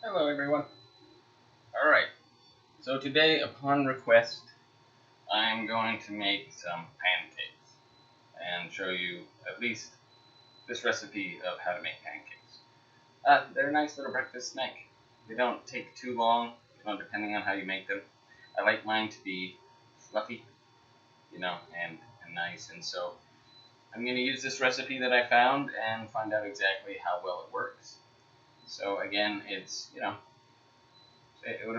Hello everyone. Alright, so today upon request I'm going to make some pancakes and show you at least this recipe of how to make pancakes. They're a nice little breakfast snack. They don't take too long, depending on how you make them. I like mine to be fluffy, and nice, and so I'm going to use this recipe that I found and find out exactly how well it works. So again, it'll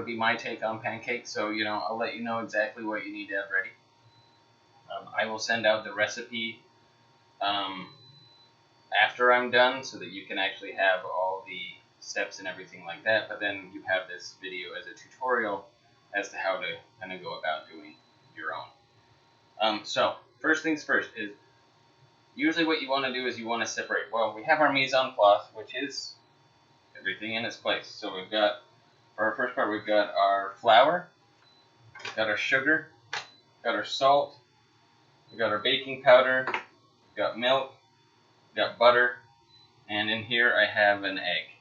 be my take on pancakes, so I'll let you know exactly what you need to have ready. I will send out the recipe after I'm done so that you can actually have all the steps and everything like that, but then you have this video as a tutorial as to how to kind of go about doing your own. So first things first is usually what you want to do is you want to separate. Well, we have our mise en place, which is everything in its place. So we've got, for our first part, we've got our flour, we've got our sugar, we've got our salt, we've got our baking powder, we've got milk, we've got butter, and in here I have an egg.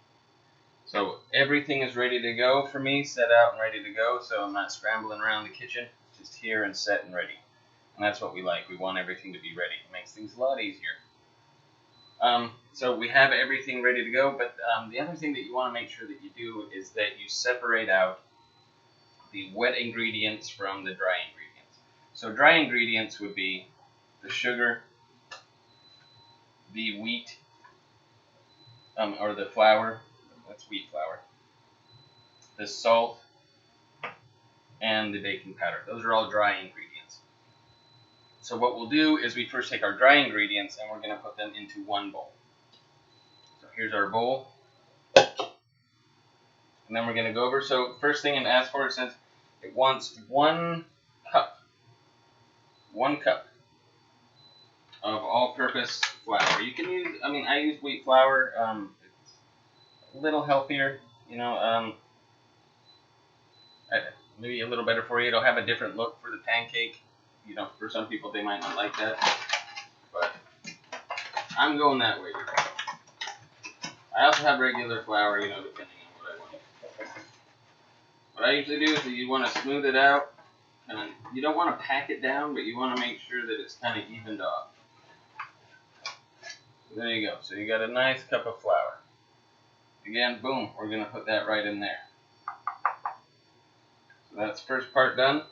So everything is ready to go for me, set out and ready to go, so I'm not scrambling around the kitchen, just here and set and ready. And that's what we like. We want everything to be ready. It makes things a lot easier. So we have everything ready to go, but the other thing that you want to make sure that you do is that you separate out the wet ingredients from the dry ingredients. So dry ingredients would be the sugar, the wheat, or the flour, that's wheat flour, the salt, and the baking powder. Those are all dry ingredients. So what we'll do is we first take our dry ingredients and we're going to put them into one bowl. So here's our bowl. And then we're going to go over. So first thing it asks for, it says it wants 1 cup of all-purpose flour. You can use, I use wheat flour. It's a little healthier, maybe a little better for you. It'll have a different look for the pancake. For some people they might not like that, but I'm going that way. I also have regular flour, depending on what I want. What I usually do is that you want to smooth it out, and you don't want to pack it down, but you want to make sure that it's kind of evened off. So there you go. So you got a nice cup of flour. Again, boom, we're going to put that right in there. So that's first part done.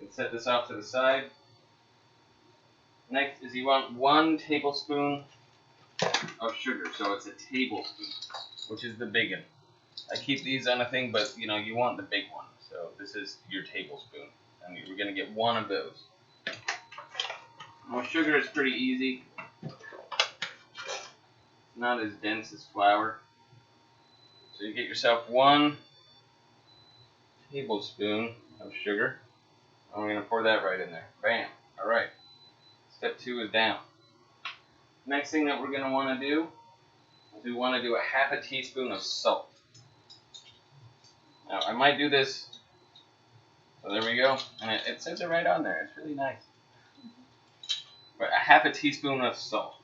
You can set this off to the side. Next is you want 1 tablespoon of sugar. So it's a tablespoon, which is the big one. I keep these on a thing, but you want the big one. So this is your tablespoon, and we're going to get 1 of those. Well, sugar is pretty easy. It's not as dense as flour. So you get yourself 1 tablespoon of sugar. And we're going to pour that right in there. Bam. Alright. Step 2 is down. Next thing that we're going to want to do is we want to do a ½ teaspoon of salt. Now I might do this. So there we go. And it says it right on there. It's really nice. But a ½ teaspoon of salt.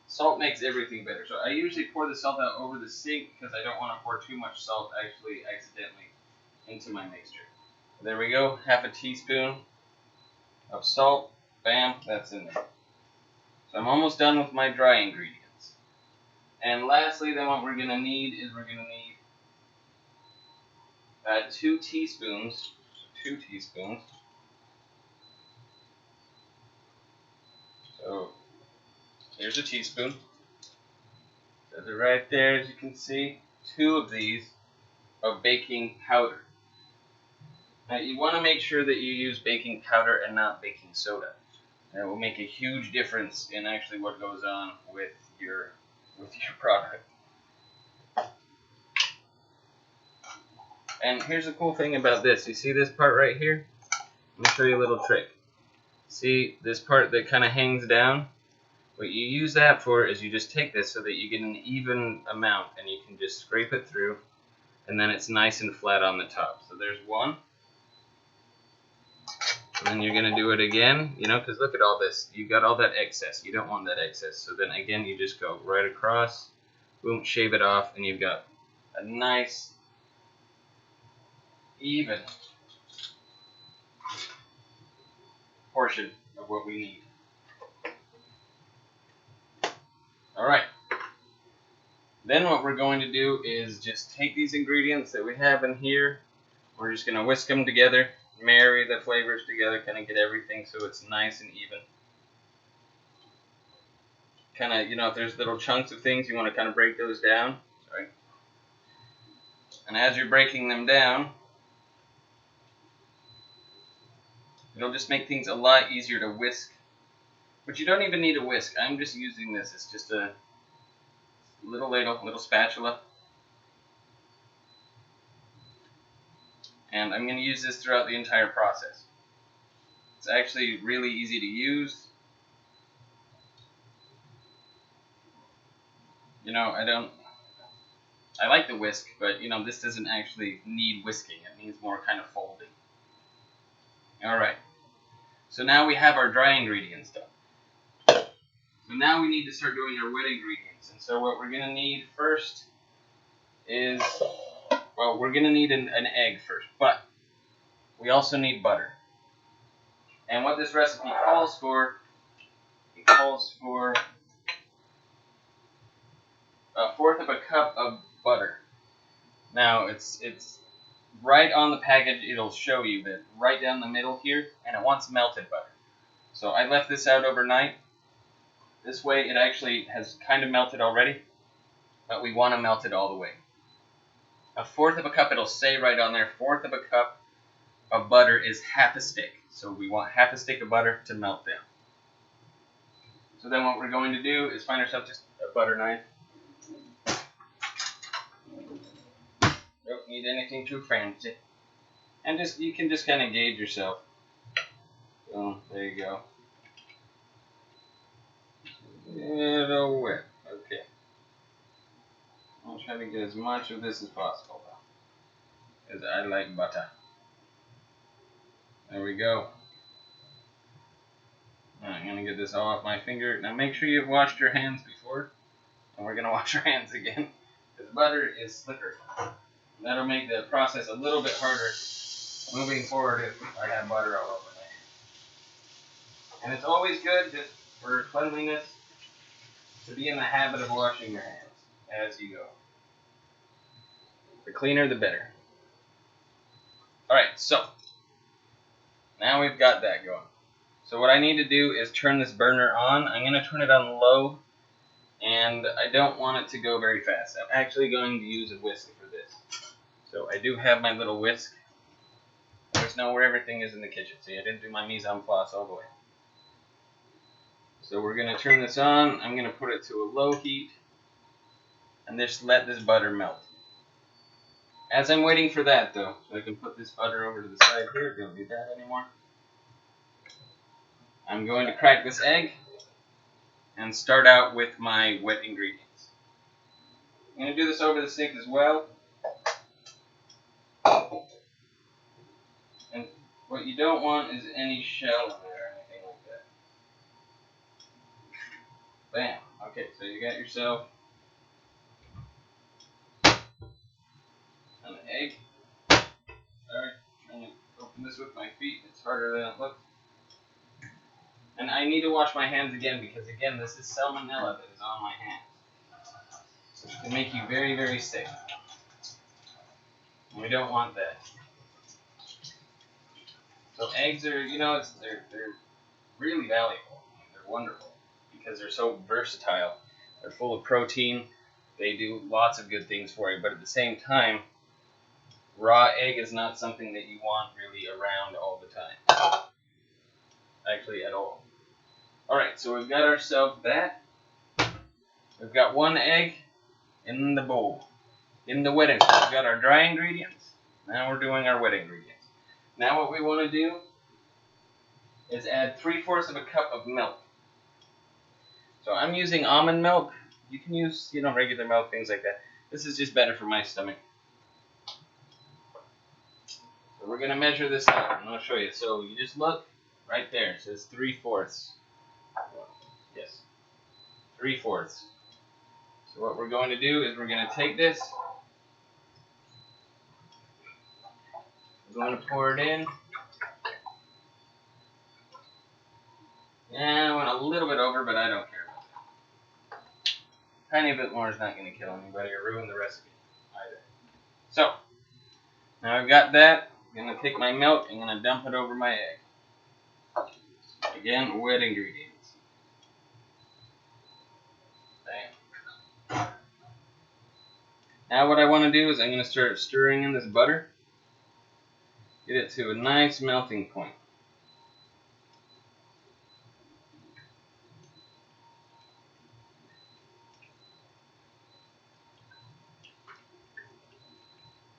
Salt makes everything better. So I usually pour the salt out over the sink because I don't want to pour too much salt actually accidentally into my mixture. There we go, ½ teaspoon of salt. Bam, that's in there. So I'm almost done with my dry ingredients. And lastly, then what we're going to need is 2 teaspoons. 2 teaspoons. So here's a teaspoon. Says it right there, as you can see. 2 of these of baking powder. Now you want to make sure that you use baking powder and not baking soda. That will make a huge difference in actually what goes on with your product. And here's the cool thing about this. You see this part right here? Let me show you a little trick. See this part that kind of hangs down? What you use that for is you just take this so that you get an even amount and you can just scrape it through, and then it's nice and flat on the top. So there's 1. And then you're going to do it again, because look at all this. You got all that excess. You don't want that excess. So then again, you just go right across, boom, shave it off, and you've got a a nice, even portion of what we need. Alright. Then what we're going to do is just take these ingredients that we have in here. We're just going to whisk them together, marry the flavors together, kind of get everything so it's nice and even. Kind of, if there's little chunks of things, you want to kind of break those down. Sorry. And as you're breaking them down, it'll just make things a lot easier to whisk. But you don't even need a whisk. I'm just using this. It's just a little ladle, little spatula. And I'm going to use this throughout the entire process. It's actually really easy to use. I like the whisk, but this doesn't actually need whisking. It needs more kind of folding. Alright. So now we have our dry ingredients done. So now we need to start doing our wet ingredients. And so what we're going to need first is, well, we're going to need an egg first, but we also need butter. And what this recipe calls for, it calls for 1/4 of a cup of butter. Now, it's right on the package, it'll show you that right down the middle here, and it wants melted butter. So I left this out overnight. This way it actually has kind of melted already, but we want to melt it all the way. 1/4 of a cup, it'll say right on there, 1/4 of a cup of butter is 1/2 a stick. So we want 1/2 a stick of butter to melt down. So then what we're going to do is find ourselves just a butter knife. Don't need anything too fancy. And you can just kind of gauge yourself. Boom, there you go. Little wet. Okay. I'll try to get as much of this as possible, though, because I like butter. There we go. I'm going to get this all off my finger. Now make sure you've washed your hands before. And we're going to wash our hands again, because butter is slippery. That'll make the process a little bit harder moving forward if I have butter all over my hands. And it's always good, just for cleanliness, to be in the habit of washing your hands as you go. The cleaner, the better. Alright, so now we've got that going. So what I need to do is turn this burner on. I'm going to turn it on low, and I don't want it to go very fast. I'm actually going to use a whisk for this. So I do have my little whisk. I just know where everything is in the kitchen. See, I didn't do my mise en place all the way. So we're going to turn this on. I'm going to put it to a low heat and just let this butter melt. As I'm waiting for that, though, so I can put this butter over to the side here. Don't need that anymore. I'm going to crack this egg and start out with my wet ingredients. I'm going to do this over the sink as well. And what you don't want is any shell in there or anything like that. Bam. Okay, so you got yourself an egg. Sorry, trying to open this with my feet. It's harder than it looks. And I need to wash my hands again because, again, this is salmonella that is on my hands. It can make you very, very sick. And we don't want that. So eggs are, they're really valuable. They're wonderful because they're so versatile. They're full of protein. They do lots of good things for you. But at the same time, raw egg is not something that you want really around all the time. Actually, at all. Alright, so we've got ourselves that. We've got one egg in the bowl. In the wet ingredients. We've got our dry ingredients. Now we're doing our wet ingredients. Now what we want to do is add 3/4 of a cup of milk. So I'm using almond milk. You can use, regular milk, things like that. This is just better for my stomach. So we're going to measure this out, and I'll show you. So you just look right there. It says 3/4. Yes, 3/4. So what we're going to do is we're going to take this, I'm going to pour it in. Yeah, I went a little bit over, but I don't care about that. Tiny bit more is not going to kill anybody or ruin the recipe either. So, now I've got that. I'm going to take my milk and I'm going to dump it over my egg. Again, wet ingredients. Bam. Now what I want to do is I'm going to start stirring in this butter. Get it to a nice melting point.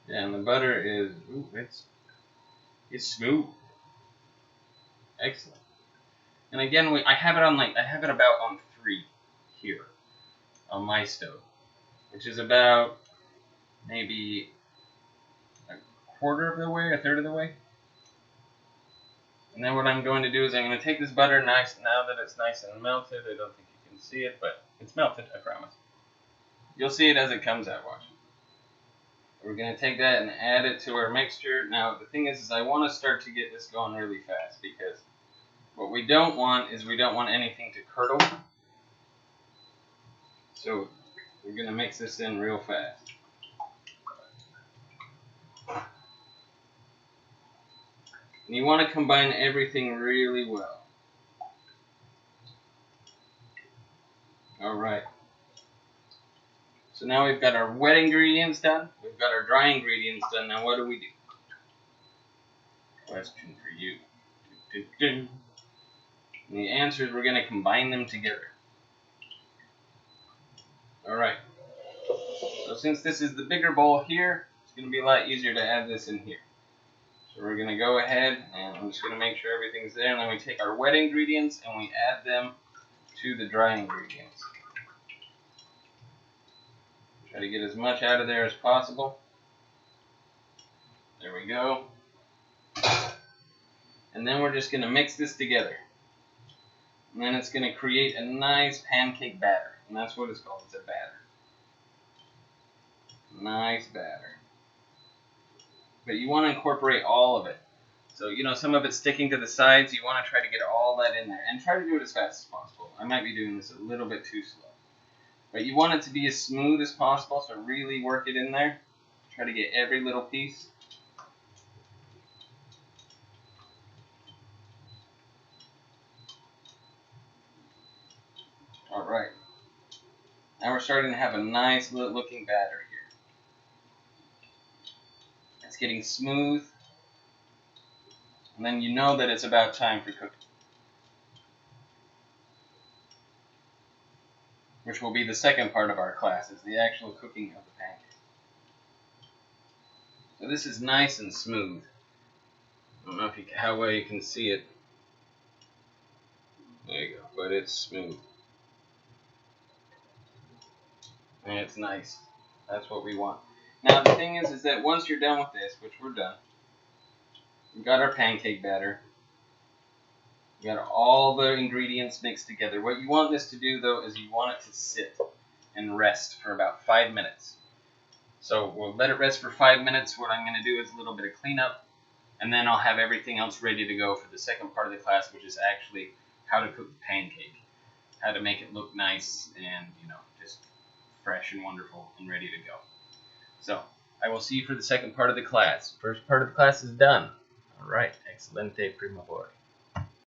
Yeah, and the butter is, ooh, it's smooth. Excellent. And again, I have it about on 3 here on my stove, which is about maybe a quarter of the way, a third of the way. And then what I'm going to do is I'm going to take this butter now that it's nice and melted. I don't think you can see it, but it's melted, I promise. You'll see it as it comes out, watch. We're going to take that and add it to our mixture. Now, the thing is I want to start to get this going really fast because what we don't want is we don't want anything to curdle. So we're going to mix this in real fast. And you want to combine everything really well. Alright. So now we've got our wet ingredients done. We've got our dry ingredients done. Now what do we do? Question for you. And the answer is we're going to combine them together. Alright. So since this is the bigger bowl here, it's going to be a lot easier to add this in here. So we're going to go ahead and I'm just going to make sure everything's there. And then we take our wet ingredients and we add them to the dry ingredients. Try to get as much out of there as possible. There we go. And then we're just going to mix this together. And then it's going to create a nice pancake batter. And that's what it's called. It's a batter. Nice batter. But you want to incorporate all of it. So, some of it's sticking to the sides. You want to try to get all that in there. And try to do it as fast as possible. I might be doing this a little bit too slow. But you want it to be as smooth as possible, so really work it in there. Try to get every little piece. Alright. Now we're starting to have a nice looking batter here. It's getting smooth. And then you know that it's about time for cooking. Which will be the second part of our class, is the actual cooking of the pancake. So this is nice and smooth. I don't know how well you can see it. There you go, but it's smooth. And it's nice. That's what we want. Now the thing is that once you're done with this, which we're done, we've got our pancake batter. You got all the ingredients mixed together. What you want this to do, though, is you want it to sit and rest for about 5 minutes. So we'll let it rest for 5 minutes. What I'm going to do is a little bit of cleanup, and then I'll have everything else ready to go for the second part of the class, which is actually how to cook the pancake, how to make it look nice and, just fresh and wonderful and ready to go. So I will see you for the second part of the class. First part of the class is done. All right, excelente, primo amore.